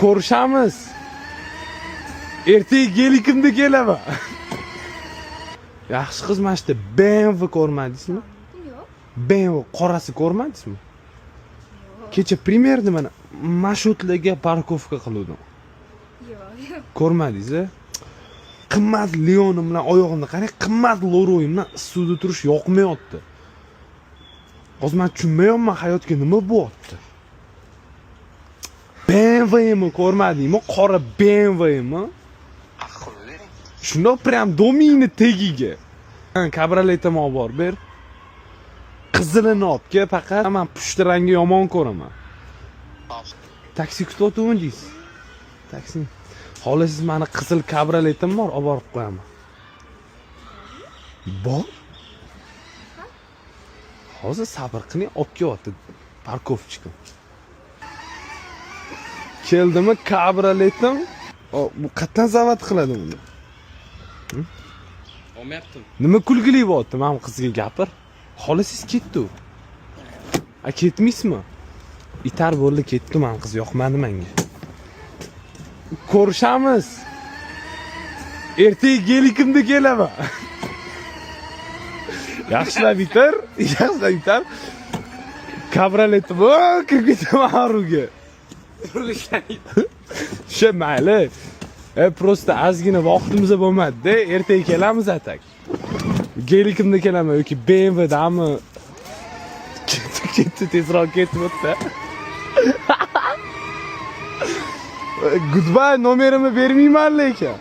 Ko'rishamiz. Ertaga gelikimda kelaman. Yaxshi qiz, mana shu BMW ko'rmadingizmi? Yo'q. BMW qorasi ko'rmadingizmi? Kecha primerda mana marshutlarga parkovka qildim. Yo'q. Ko'rmadingiz-a? Qimmat Leonim bilan oyog'imda qarang, qimmat Loroyim bilan suvda turish yoqmayapti. Hozir men tushunmayapman, hayotga nima bo'lyapti. BMWmi ko'rmadingmi? Qora BMWmi? Shundoq prям domini tegiga. Kabrioletim olib bor, ber. Qizilini olibga, faqat men pushti rangi yomon ko'raman. Taksi kutyaptimi deysiz? Taksi. Xohlasiz meni qizil kabrioletim bor, olib borib qo'yaman. Bor? Hozir sabr qiling, olib kelyapti parkovchika. Keldimi kabrioletim? Bu qatdan zavat qiladi buni? Olmayaptim. Nima kulgili bo'lyapti? Men qizga gapir. Xohlasiz ketdi u. Ketmaysizmi? Itar bo'ldi, ketdi, men qiz yoqmadi menga. Ko'rishamiz. Ertaga gelikimda kelaman. Yaxshilab bitar, yaxshilab bitar. Kabrioletim, kirib ketaman aruga. She mayli. Prosta ozgina vaqtimiz bo'lmadi-da, ertaga kelamiz atak. Gelikimda kelaman yoki BMWdami? Ketdi, tezroq ketib o'tsa. Goodbye, nomerimni bermayman lekin.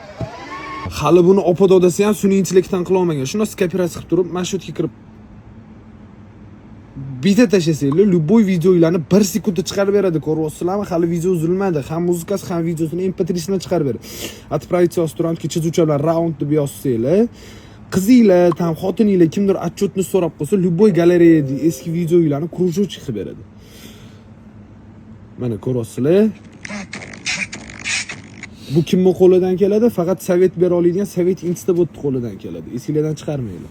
Hali buni opa dodasi ham sun'iy intellektdan qila olmagan. Shuni kooperatsiya qilib turib, marshutga kirib bitta tashlasanglar, любой videolarni 1 sekundda chiqarib beradi. Ko'ryapsizlarmi? Hali video uzilmadi. Ham muzikasi, ham videosini MP3sini chiqarib beradi. Отправить asturant kecha uchalar round deb yozsanglar, qizinglar, tam xotininglar kimdir отчетni so'rab qolsa, любой galereyaga eski videolarni кружочек qilib beradi. Mana ko'ryapsizlar. Bu kimning qo'lidan keladi? Faqat sovet bera oladigan Sovet instituti qo'lidan keladi. Eskilardan chiqarmaydi.